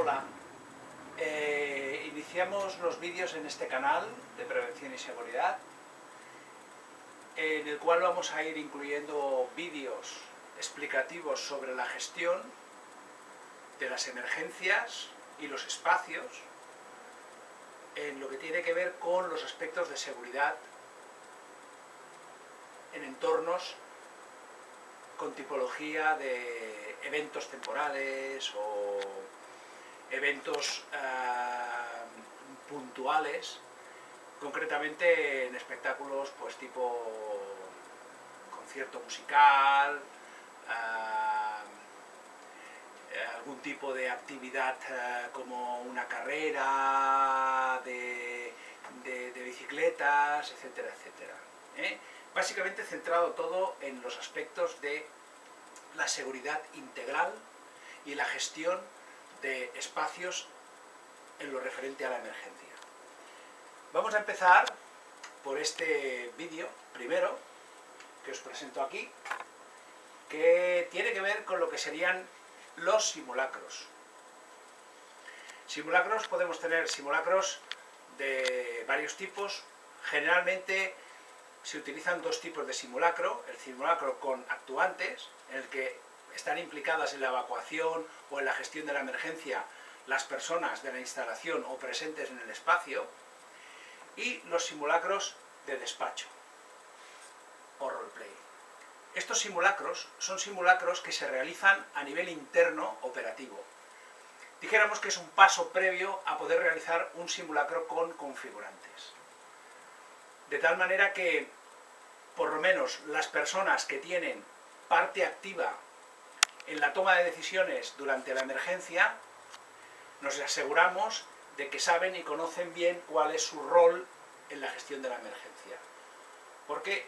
Hola, iniciamos los vídeos en este canal de prevención y seguridad, en el cual vamos a ir incluyendo vídeos explicativos sobre la gestión de las emergencias y los espacios, en lo que tiene que ver con los aspectos de seguridad en entornos con tipología de eventos temporales o eventos puntuales, concretamente en espectáculos pues tipo concierto musical, algún tipo de actividad como una carrera de bicicletas, etcétera, etcétera. Básicamente centrado todo en los aspectos de la seguridad integral y la gestión de espacios en lo referente a la emergencia. Vamos a empezar por este vídeo primero, que os presento aquí, que tiene que ver con lo que serían los simulacros. Simulacros, podemos tener simulacros de varios tipos. Generalmente se utilizan dos tipos de simulacro: el simulacro con actuantes, en el que están implicadas en la evacuación o en la gestión de la emergencia las personas de la instalación o presentes en el espacio, y los simulacros de despacho o roleplay. Estos simulacros son simulacros que se realizan a nivel interno operativo. Dijéramos que es un paso previo a poder realizar un simulacro con configurantes. De tal manera que, por lo menos, las personas que tienen parte activa en la toma de decisiones durante la emergencia, nos aseguramos de que saben y conocen bien cuál es su rol en la gestión de la emergencia. Porque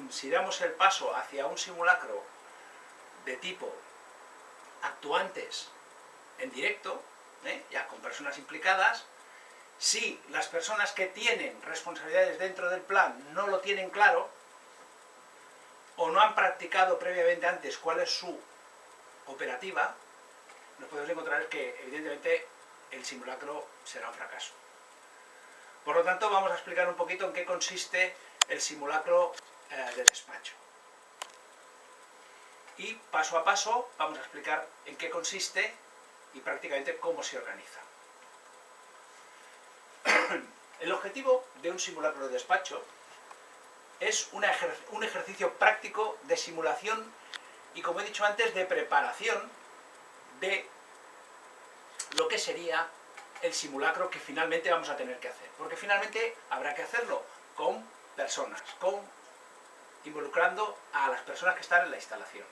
si damos el paso hacia un simulacro de tipo actuantes en directo, ya con personas implicadas, si las personas que tienen responsabilidades dentro del plan no lo tienen claro, o no han practicado previamente antes cuál es su operativa, nos podemos encontrar que evidentemente el simulacro será un fracaso. Por lo tanto, vamos a explicar un poquito en qué consiste el simulacro de despacho. Y paso a paso vamos a explicar en qué consiste y prácticamente cómo se organiza. El objetivo de un simulacro de despacho es un ejercicio práctico de simulación y, como he dicho antes, de preparación de lo que sería el simulacro que finalmente vamos a tener que hacer. Porque finalmente habrá que hacerlo con personas, involucrando a las personas que están en la instalación.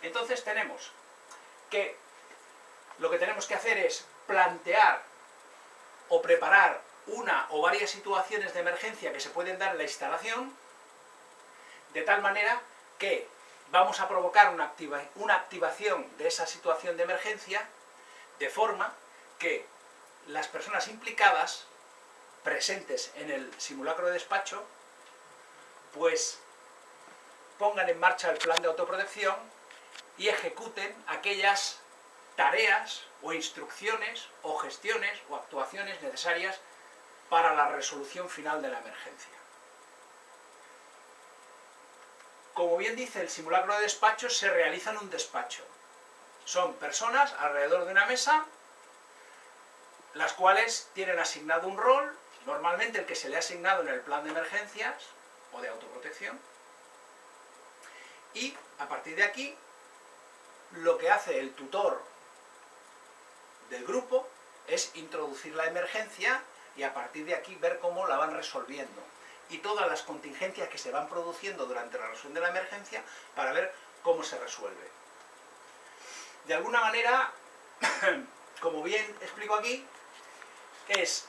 Entonces tenemos que lo que tenemos que hacer es plantear o preparar una o varias situaciones de emergencia que se pueden dar en la instalación, de tal manera que vamos a provocar una activación de esa situación de emergencia, de forma que las personas implicadas, presentes en el simulacro de despacho, pues pongan en marcha el plan de autoprotección y ejecuten aquellas tareas o instrucciones o gestiones o actuaciones necesarias para la resolución final de la emergencia. Como bien dice, el simulacro de despacho se realiza en un despacho. Son personas alrededor de una mesa, las cuales tienen asignado un rol, normalmente el que se le ha asignado en el plan de emergencias o de autoprotección, y a partir de aquí lo que hace el tutor del grupo es introducir la emergencia y a partir de aquí ver cómo la van resolviendo y todas las contingencias que se van produciendo durante la resolución de la emergencia para ver cómo se resuelve. De alguna manera, como bien explico aquí, es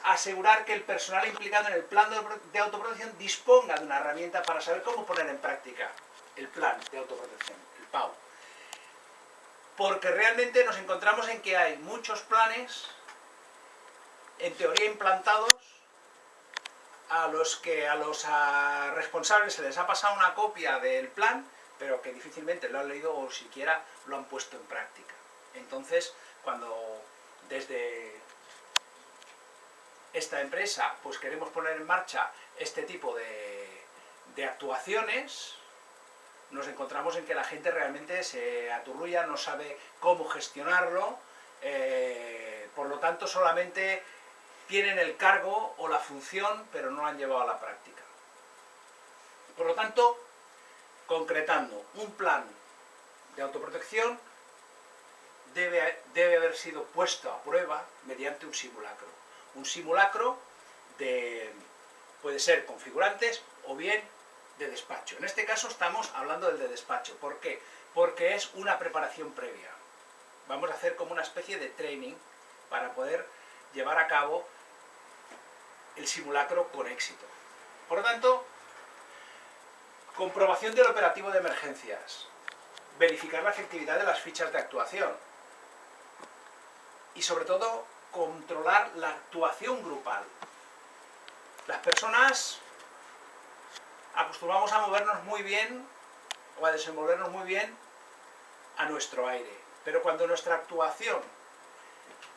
asegurar que el personal implicado en el plan de autoprotección disponga de una herramienta para saber cómo poner en práctica el plan de autoprotección, el PAU. Porque realmente nos encontramos en que hay muchos planes, en teoría implantados, a los responsables se les ha pasado una copia del plan, pero que difícilmente lo han leído o siquiera lo han puesto en práctica. Entonces, cuando desde esta empresa pues queremos poner en marcha este tipo de actuaciones, nos encontramos en que la gente realmente se aturrulla, no sabe cómo gestionarlo, por lo tanto solamente tienen el cargo o la función, pero no lo han llevado a la práctica. Por lo tanto, concretando, un plan de autoprotección debe haber sido puesto a prueba mediante un simulacro. Un simulacro puede ser configurantes o bien de despacho. En este caso estamos hablando del de despacho. ¿Por qué? Porque es una preparación previa. Vamos a hacer como una especie de training para poder llevar a cabo el simulacro con éxito. Por lo tanto, comprobación del operativo de emergencias, verificar la efectividad de las fichas de actuación y sobre todo controlar la actuación grupal. Las personas acostumbramos a movernos muy bien o a desenvolvernos muy bien a nuestro aire, pero cuando nuestra actuación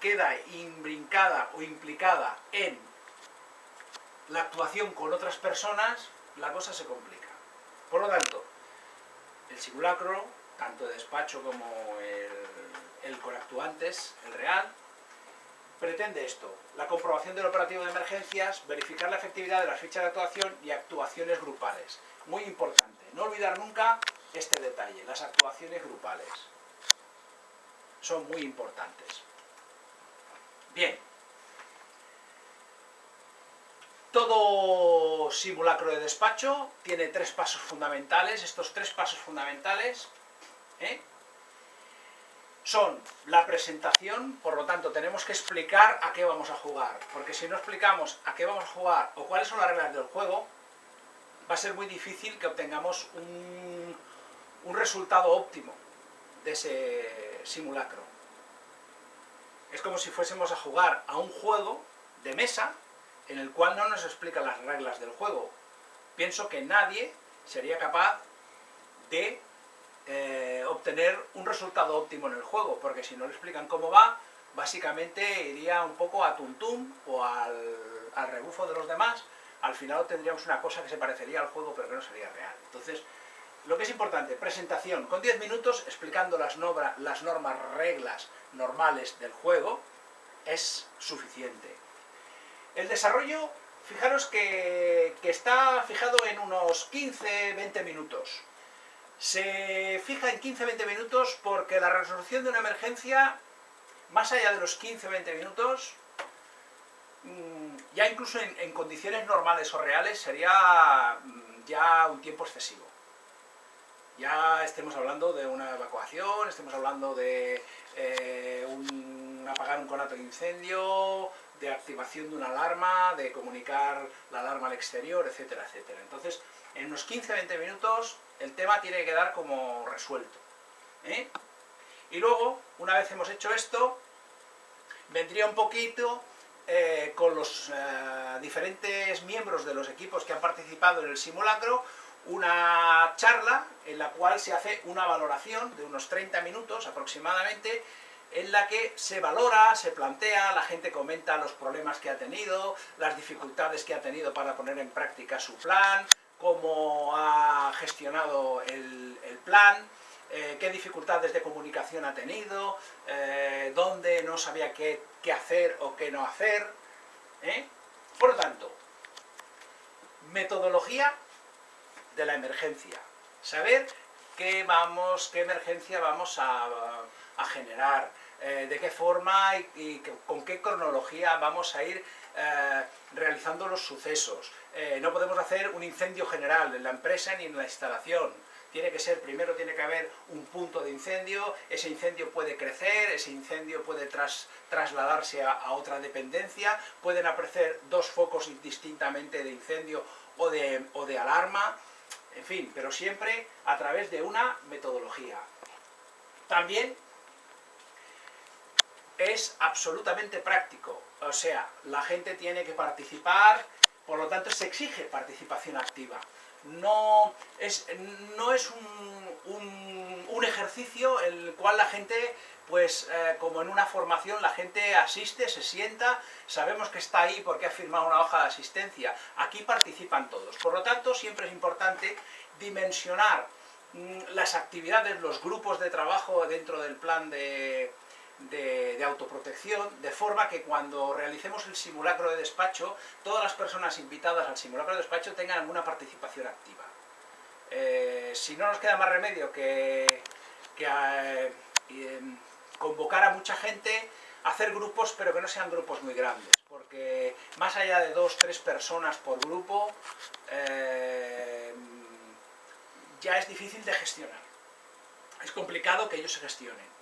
queda imbrincada o implicada en la actuación con otras personas, la cosa se complica. Por lo tanto, el simulacro, tanto de despacho como el con actuantes, el real, pretende esto: la comprobación del operativo de emergencias, verificar la efectividad de las fichas de actuación y actuaciones grupales. Muy importante, no olvidar nunca este detalle, las actuaciones grupales. Son muy importantes. Bien. Todo simulacro de despacho tiene tres pasos fundamentales. Estos tres pasos fundamentales son la presentación, por lo tanto tenemos que explicar a qué vamos a jugar, porque si no explicamos a qué vamos a jugar o cuáles son las reglas del juego, va a ser muy difícil que obtengamos un resultado óptimo de ese simulacro. Es como si fuésemos a jugar a un juego de mesa en el cual no nos explican las reglas del juego. Pienso que nadie sería capaz de obtener un resultado óptimo en el juego, porque si no le explican cómo va, básicamente iría un poco a tuntum o al rebufo de los demás. Al final obtendríamos una cosa que se parecería al juego, pero que no sería real. Entonces, lo que es importante, presentación, con 10 minutos explicando las normas, reglas normales del juego, es suficiente. El desarrollo, fijaros que está fijado en unos 15-20 minutos. Se fija en 15-20 minutos porque la resolución de una emergencia, más allá de los 15-20 minutos, ya incluso en condiciones normales o reales, sería ya un tiempo excesivo. Ya estemos hablando de una evacuación, estemos hablando de apagar un conato de incendio, de activación de una alarma, de comunicar la alarma al exterior, etcétera, etcétera. Entonces, en unos 15-20 minutos el tema tiene que quedar como resuelto. Y luego, una vez hemos hecho esto, vendría un poquito con los diferentes miembros de los equipos que han participado en el simulacro, una charla en la cual se hace una valoración de unos 30 minutos aproximadamente, en la que se valora, se plantea, la gente comenta los problemas que ha tenido, las dificultades que ha tenido para poner en práctica su plan, cómo ha gestionado el plan, qué dificultades de comunicación ha tenido, dónde no sabía qué hacer o qué no hacer. Por lo tanto, metodología de la emergencia. Saber qué emergencia vamos a generar, de qué forma y con qué cronología vamos a ir realizando los sucesos. No podemos hacer un incendio general en la empresa ni en la instalación. Primero tiene que haber un punto de incendio, ese incendio puede crecer, ese incendio puede trasladarse a otra dependencia, pueden aparecer dos focos indistintamente de incendio o de alarma, en fin, pero siempre a través de una metodología. También es absolutamente práctico, o sea, la gente tiene que participar, por lo tanto se exige participación activa. No es un un ejercicio en el cual la gente, pues como en una formación, la gente asiste, se sienta, sabemos que está ahí porque ha firmado una hoja de asistencia, aquí participan todos. Por lo tanto, siempre es importante dimensionar las actividades, los grupos de trabajo dentro del plan de autoprotección, de forma que cuando realicemos el simulacro de despacho, todas las personas invitadas al simulacro de despacho tengan alguna participación activa. Si no nos queda más remedio que convocar a mucha gente, hacer grupos, pero que no sean grupos muy grandes, porque más allá de 2 o 3 personas por grupo, ya es difícil de gestionar. Es complicado que ellos se gestionen.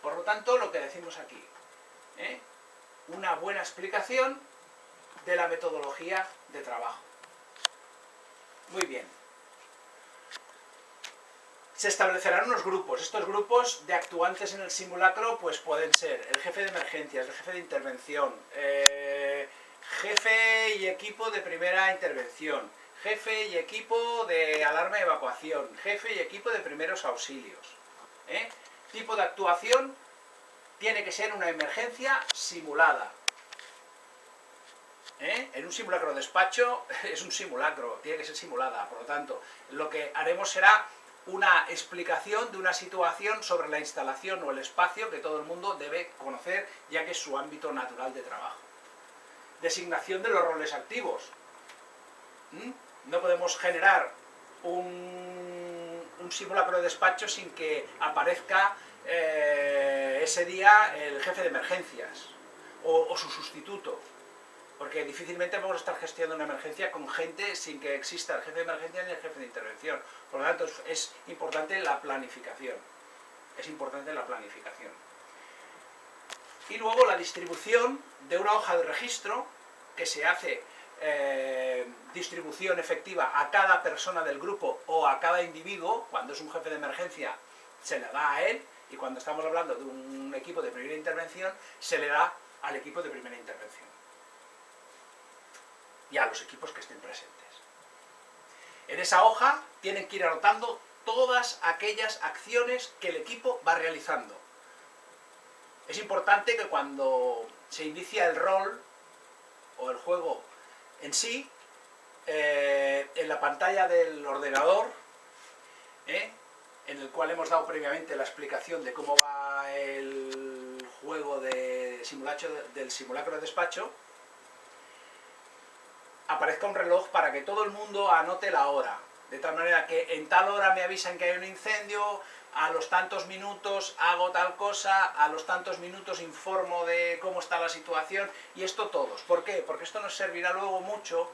Por lo tanto, lo que decimos aquí, una buena explicación de la metodología de trabajo. Muy bien. Se establecerán unos grupos. Estos grupos de actuantes en el simulacro pues pueden ser el jefe de emergencias, el jefe de intervención, jefe y equipo de primera intervención, jefe y equipo de alarma y evacuación, jefe y equipo de primeros auxilios. Tipo de actuación tiene que ser una emergencia simulada. En un simulacro de despacho es un simulacro, tiene que ser simulada. Por lo tanto, lo que haremos será una explicación de una situación sobre la instalación o el espacio que todo el mundo debe conocer, ya que es su ámbito natural de trabajo. Designación de los roles activos. No podemos generar un simulacro de despacho sin que aparezca ese día el jefe de emergencias o su sustituto, porque difícilmente vamos a estar gestionando una emergencia con gente sin que exista el jefe de emergencia ni el jefe de intervención. Por lo tanto, es importante la planificación. Es importante la planificación. Y luego la distribución de una hoja de registro que se hace distribución efectiva a cada persona del grupo o a cada individuo. Cuando es un jefe de emergencia se le da a él, y cuando estamos hablando de un equipo de primera intervención se le da al equipo de primera intervención y a los equipos que estén presentes. En esa hoja tienen que ir anotando todas aquellas acciones que el equipo va realizando. Es importante que cuando se inicia el rol o el juego en sí, en la pantalla del ordenador, en el cual hemos dado previamente la explicación de cómo va el juego del simulacro de despacho, aparezca un reloj para que todo el mundo anote la hora, de tal manera que en tal hora me avisan que hay un incendio, a los tantos minutos hago tal cosa, a los tantos minutos informo de cómo está la situación, y esto todos. ¿Por qué? Porque esto nos servirá luego mucho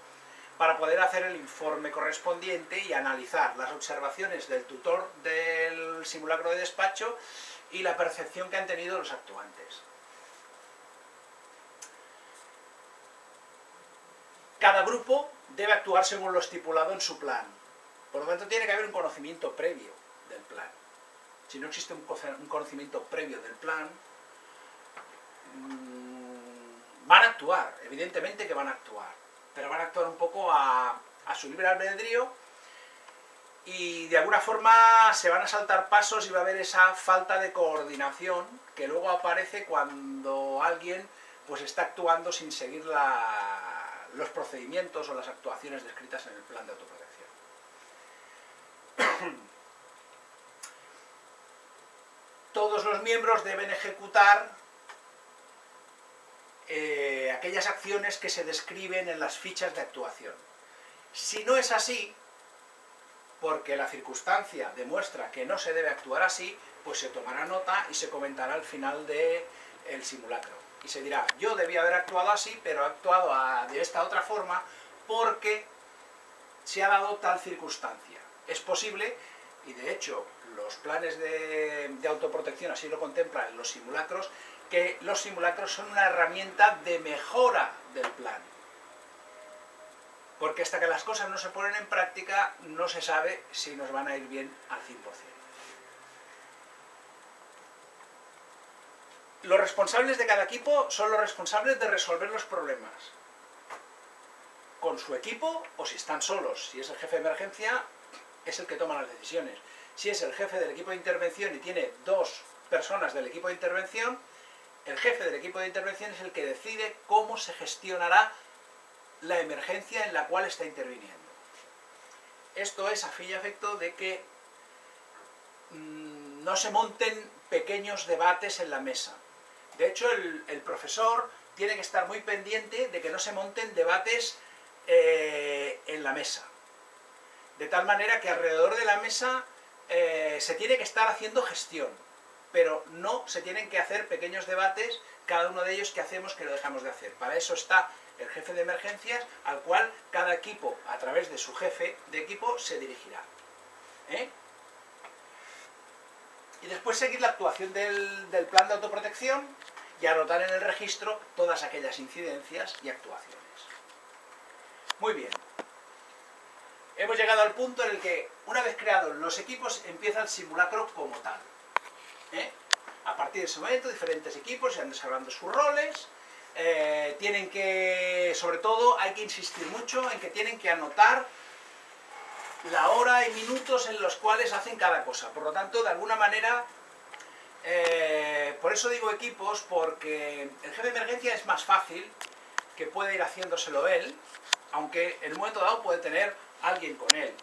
para poder hacer el informe correspondiente y analizar las observaciones del tutor del simulacro de despacho y la percepción que han tenido los actuantes. Cada grupo debe actuar según lo estipulado en su plan. Por lo tanto, tiene que haber un conocimiento previo del plan. Si no existe un conocimiento previo del plan, van a actuar, evidentemente que van a actuar, pero van a actuar un poco a su libre albedrío y de alguna forma se van a saltar pasos y va a haber esa falta de coordinación que luego aparece cuando alguien pues está actuando sin seguir los procedimientos o las actuaciones descritas en el plan de autoprotección. Todos los miembros deben ejecutar aquellas acciones que se describen en las fichas de actuación. Si no es así, porque la circunstancia demuestra que no se debe actuar así, pues se tomará nota y se comentará al final del simulacro. Y se dirá, yo debía haber actuado así, pero he actuado de esta otra forma porque se ha dado tal circunstancia. Es posible, y de hecho los planes de autoprotección así lo contemplan en los simulacros, que los simulacros son una herramienta de mejora del plan. Porque hasta que las cosas no se ponen en práctica, no se sabe si nos van a ir bien al 100%. Los responsables de cada equipo son los responsables de resolver los problemas. Con su equipo, o si están solos, si es el jefe de emergencia, es el que toma las decisiones. Si es el jefe del equipo de intervención y tiene 2 personas del equipo de intervención, el jefe del equipo de intervención es el que decide cómo se gestionará la emergencia en la cual está interviniendo. Esto es a fin y efecto de que no se monten pequeños debates en la mesa. De hecho, el profesor tiene que estar muy pendiente de que no se monten debates en la mesa. De tal manera que alrededor de la mesa se tiene que estar haciendo gestión, pero no se tienen que hacer pequeños debates, cada uno de ellos que hacemos, que lo dejamos de hacer. Para eso está el jefe de emergencias, al cual cada equipo, a través de su jefe de equipo, se dirigirá. Y después seguir la actuación del plan de autoprotección y anotar en el registro todas aquellas incidencias y actuaciones. Muy bien. Hemos llegado al punto en el que, una vez creados los equipos, empieza el simulacro como tal. A partir de ese momento, diferentes equipos se van desarrollando sus roles. Tienen que, sobre todo, hay que insistir mucho en que tienen que anotar la hora y minutos en los cuales hacen cada cosa. Por lo tanto, de alguna manera, por eso digo equipos, porque el jefe de emergencia es más fácil, que puede ir haciéndoselo él, aunque en un momento dado puede tener alguien con él.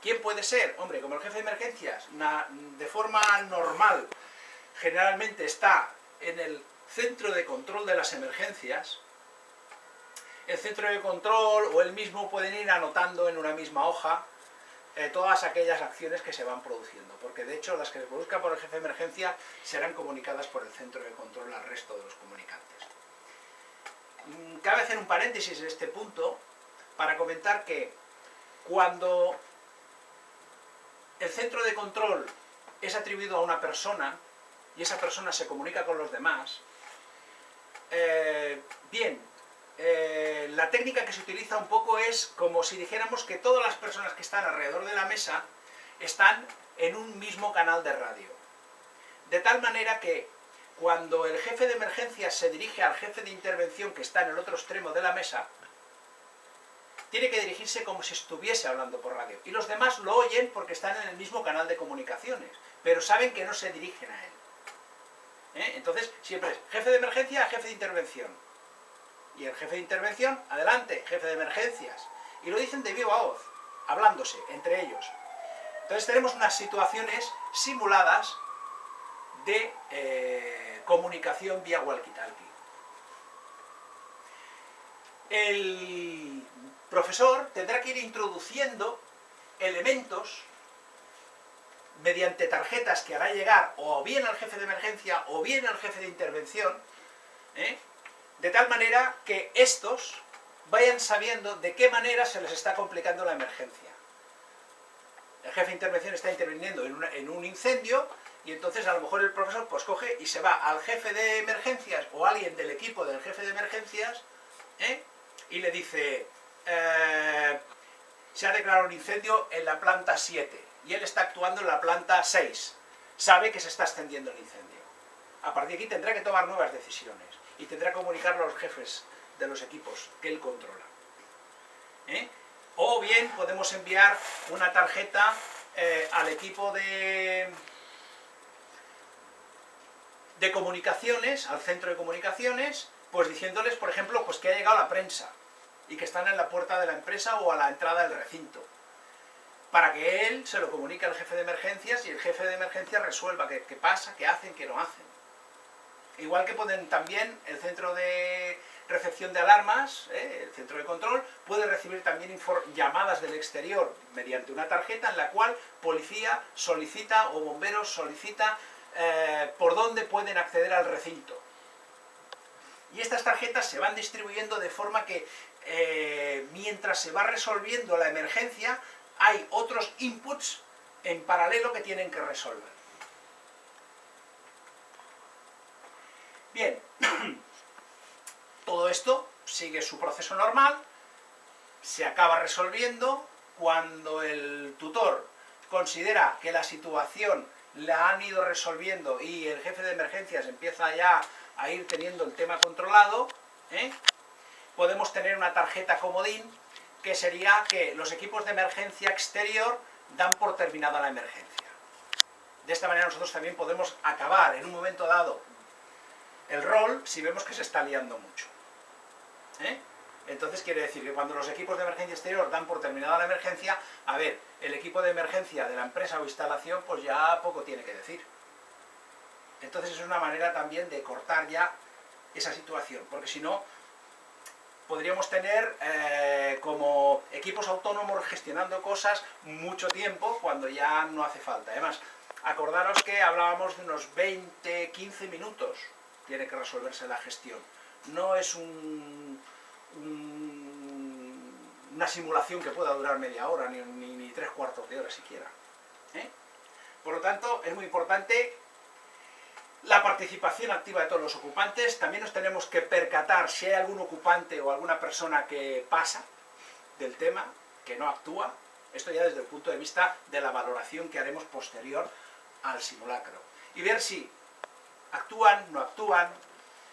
¿Quién puede ser? Hombre, como el jefe de emergencias, de forma normal, generalmente está en el centro de control de las emergencias, el centro de control o él mismo pueden ir anotando en una misma hoja todas aquellas acciones que se van produciendo, porque de hecho las que se produzcan por el jefe de emergencia serán comunicadas por el centro de control al resto de los comunicantes. Cabe hacer un paréntesis en este punto para comentar que cuando el centro de control es atribuido a una persona y esa persona se comunica con los demás, la técnica que se utiliza un poco es como si dijéramos que todas las personas que están alrededor de la mesa están en un mismo canal de radio. De tal manera que cuando el jefe de emergencia se dirige al jefe de intervención que está en el otro extremo de la mesa, tiene que dirigirse como si estuviese hablando por radio. Y los demás lo oyen porque están en el mismo canal de comunicaciones, pero saben que no se dirigen a él. Entonces, siempre es jefe de emergencia, jefe de intervención. Y el jefe de intervención, adelante, jefe de emergencias. Y lo dicen de viva voz, hablándose entre ellos. Entonces tenemos unas situaciones simuladas de comunicación vía walkie-talkie. El profesor tendrá que ir introduciendo elementos mediante tarjetas que hará llegar o bien al jefe de emergencia o bien al jefe de intervención, de tal manera que estos vayan sabiendo de qué manera se les está complicando la emergencia. El jefe de intervención está interviniendo en un incendio y entonces a lo mejor el profesor pues coge y se va al jefe de emergencias o alguien del equipo del jefe de emergencias y le dice se ha declarado un incendio en la planta 7 y él está actuando en la planta 6. Sabe que se está extendiendo el incendio. A partir de aquí tendrá que tomar nuevas decisiones y tendrá que comunicarlo a los jefes de los equipos que él controla. O bien podemos enviar una tarjeta al equipo de comunicaciones, al centro de comunicaciones, pues diciéndoles, por ejemplo, pues que ha llegado la prensa y que están en la puerta de la empresa o a la entrada del recinto, para que él se lo comunique al jefe de emergencias y el jefe de emergencias resuelva qué pasa, qué hacen, qué no hacen. Igual que pueden también el centro de recepción de alarmas, el centro de control, puede recibir también llamadas del exterior mediante una tarjeta en la cual policía solicita o bomberos solicita por dónde pueden acceder al recinto. Y estas tarjetas se van distribuyendo de forma que mientras se va resolviendo la emergencia hay otros inputs en paralelo que tienen que resolver. Bien, todo esto sigue su proceso normal, se acaba resolviendo cuando el tutor considera que la situación la han ido resolviendo y el jefe de emergencias empieza ya a ir teniendo el tema controlado, podemos tener una tarjeta comodín que sería que los equipos de emergencia exterior dan por terminada la emergencia. De esta manera nosotros también podemos acabar en un momento dado el rol si vemos que se está liando mucho. Entonces quiere decir que cuando los equipos de emergencia exterior dan por terminada la emergencia, a ver, el equipo de emergencia de la empresa o instalación pues ya poco tiene que decir. Entonces es una manera también de cortar ya esa situación, porque si no podríamos tener como equipos autónomos gestionando cosas mucho tiempo cuando ya no hace falta. Además, acordaros que hablábamos de unos 20-15 minutos tiene que resolverse la gestión. No es una simulación que pueda durar media hora, ni 3/4 de hora siquiera. Por lo tanto, es muy importante la participación activa de todos los ocupantes. También nos tenemos que percatar si hay algún ocupante o alguna persona que pasa del tema, que no actúa. Esto ya desde el punto de vista de la valoración que haremos posterior al simulacro. Y ver si actúan, no actúan,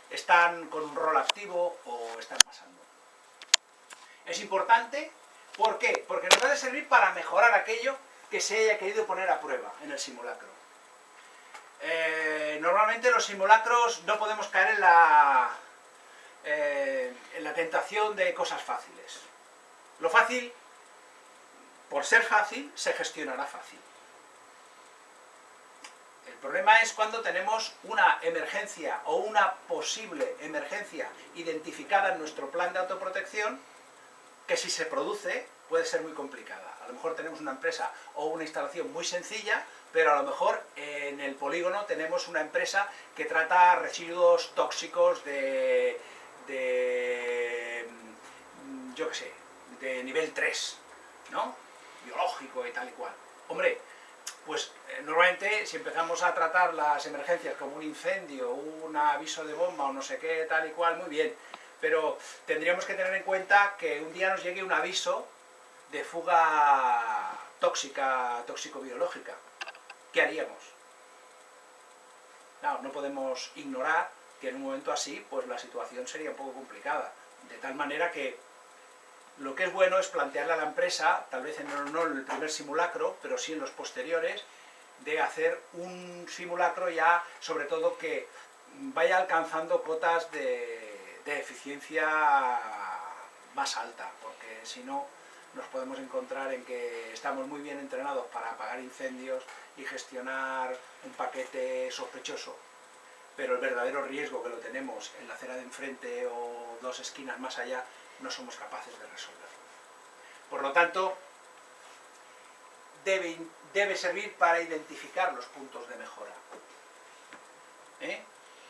están con un rol activo o están pasando. Es importante, ¿por qué? Porque nos va a servir para mejorar aquello que se haya querido poner a prueba en el simulacro. Normalmente los simulacros no podemos caer en la tentación de cosas fáciles. Lo fácil, por ser fácil, se gestionará fácil. El problema es cuando tenemos una emergencia o una posible emergencia identificada en nuestro plan de autoprotección, que si se produce puede ser muy complicada. A lo mejor tenemos una empresa o una instalación muy sencilla, pero a lo mejor en el polígono tenemos una empresa que trata residuos tóxicos yo qué sé, de nivel 3, ¿no? Biológico y tal y cual. Hombre, pues normalmente si empezamos a tratar las emergencias como un incendio, un aviso de bomba o no sé qué, tal y cual, muy bien. Pero tendríamos que tener en cuenta que un día nos llegue un aviso de fuga tóxica, tóxico-biológica. ¿Qué haríamos? No podemos ignorar que en un momento así, pues la situación sería un poco complicada. De tal manera que lo que es bueno es plantearle a la empresa, tal vez no en el primer simulacro, pero sí en los posteriores, de hacer un simulacro ya, sobre todo que vaya alcanzando cotas de eficiencia más alta, porque si no nos podemos encontrar en que estamos muy bien entrenados para apagar incendios y gestionar un paquete sospechoso, pero el verdadero riesgo que lo tenemos en la acera de enfrente o 2 esquinas más allá, no somos capaces de resolverlo. Por lo tanto, debe servir para identificar los puntos de mejora.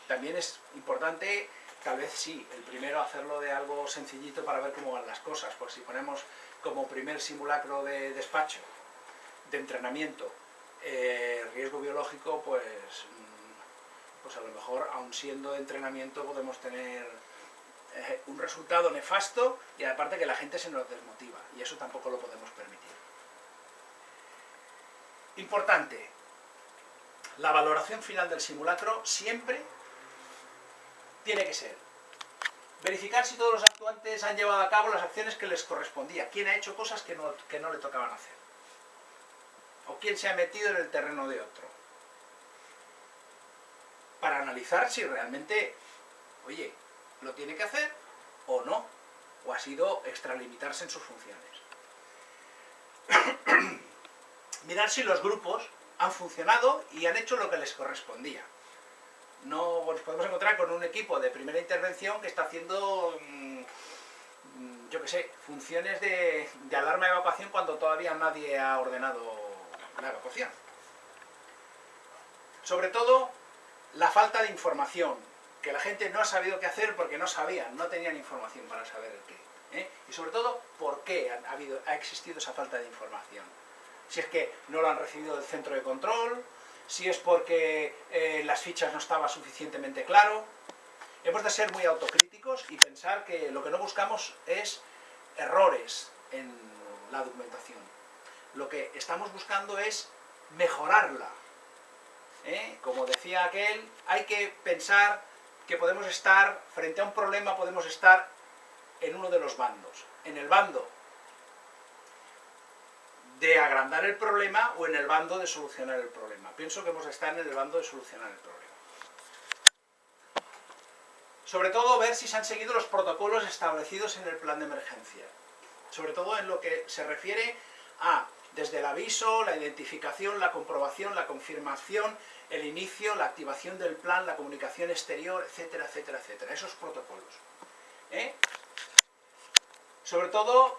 También es importante, tal vez sí, el primero hacerlo de algo sencillito para ver cómo van las cosas, pues si ponemos como primer simulacro de despacho, de entrenamiento, riesgo biológico, pues a lo mejor, aun siendo de entrenamiento, podemos tener un resultado nefasto y aparte que la gente se nos desmotiva, y eso tampoco lo podemos permitir. Importante, la valoración final del simulacro siempre tiene que ser verificar si todos los actuantes han llevado a cabo las acciones que les correspondía, quién ha hecho cosas que no le tocaban hacer, o quién se ha metido en el terreno de otro, para analizar si realmente, oye, lo tiene que hacer o no, o ha sido extralimitarse en sus funciones. Mirar si los grupos han funcionado y han hecho lo que les correspondía. No nos podemos encontrar con un equipo de primera intervención que está haciendo, yo qué sé, funciones de alarma de evacuación cuando todavía nadie ha ordenado la evacuación. Sobre todo, la falta de información, que la gente no ha sabido qué hacer porque no sabían, no tenían información para saber el qué. Y sobre todo, ¿por qué ha existido esa falta de información? Si es que no lo han recibido del centro de control, si es porque las fichas no estaba suficientemente claro. Hemos de ser muy autocríticos y pensar que lo que no buscamos es errores en la documentación. Lo que estamos buscando es mejorarla. Como decía aquel, hay que pensar que podemos estar, frente a un problema, podemos estar en uno de los bandos. En el bando de agrandar el problema o en el bando de solucionar el problema. Pienso que hemos de estar en el bando de solucionar el problema. Sobre todo ver si se han seguido los protocolos establecidos en el plan de emergencia. Sobre todo en lo que se refiere a desde el aviso, la identificación, la comprobación, la confirmación, el inicio, la activación del plan, la comunicación exterior, etcétera, etcétera, etcétera. Esos protocolos. Sobre todo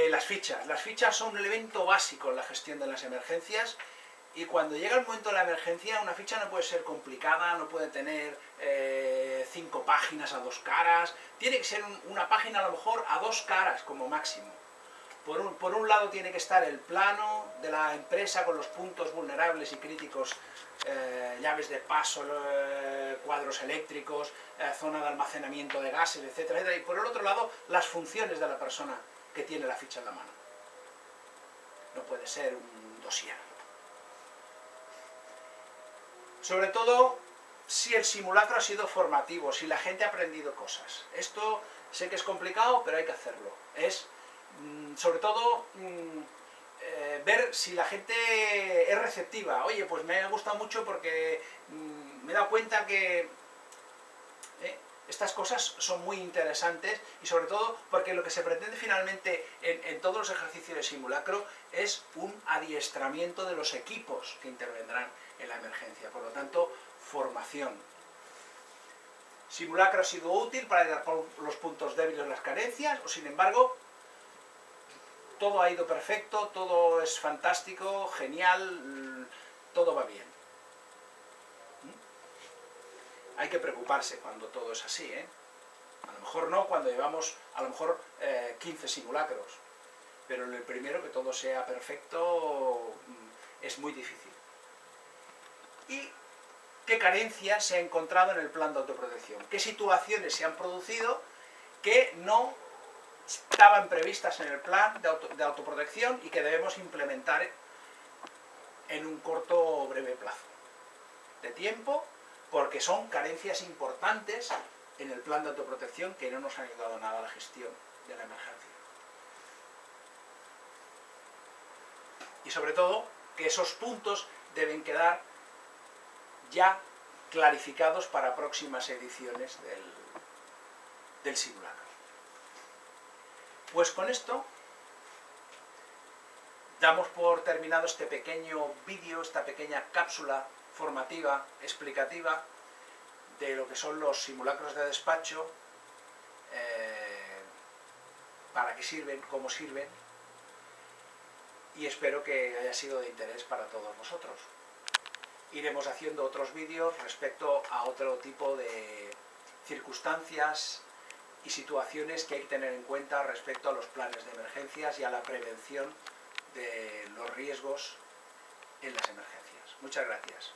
las fichas. Las fichas son un elemento básico en la gestión de las emergencias y cuando llega el momento de la emergencia una ficha no puede ser complicada, no puede tener 5 páginas a 2 caras, tiene que ser una página a lo mejor a 2 caras como máximo. Por un lado tiene que estar el plano de la empresa con los puntos vulnerables y críticos, llaves de paso, cuadros eléctricos, zona de almacenamiento de gases, etcétera, etcétera. Y por el otro lado, las funciones de la persona que tiene la ficha en la mano. No puede ser un dossier. Sobre todo, si el simulacro ha sido formativo, si la gente ha aprendido cosas. Esto sé que es complicado, pero hay que hacerlo. Es sobre todo ver si la gente es receptiva. Oye, pues me ha gustado mucho porque me he dado cuenta que estas cosas son muy interesantes y sobre todo porque lo que se pretende finalmente en todos los ejercicios de simulacro es un adiestramiento de los equipos que intervendrán en la emergencia. Por lo tanto, formación. Simulacro ha sido útil para dar con los puntos débiles, las carencias, o sin embargo, todo ha ido perfecto, todo es fantástico, genial, todo va bien. Hay que preocuparse cuando todo es así, A lo mejor no cuando llevamos, 15 simulacros, pero en el primero que todo sea perfecto es muy difícil. ¿Y qué carencias se ha encontrado en el plan de autoprotección? ¿Qué situaciones se han producido que no estaban previstas en el plan de autoprotección y que debemos implementar en un corto o breve plazo de tiempo, porque son carencias importantes en el plan de autoprotección que no nos han ayudado nada a la gestión de la emergencia? Y sobre todo, que esos puntos deben quedar ya clarificados para próximas ediciones del simulacro. Pues con esto damos por terminado este pequeño vídeo, esta pequeña cápsula formativa, explicativa de lo que son los simulacros de despacho, para qué sirven, cómo sirven, y espero que haya sido de interés para todos vosotros. Iremos haciendo otros vídeos respecto a otro tipo de circunstancias y situaciones que hay que tener en cuenta respecto a los planes de emergencias y a la prevención de los riesgos en las emergencias. Muchas gracias.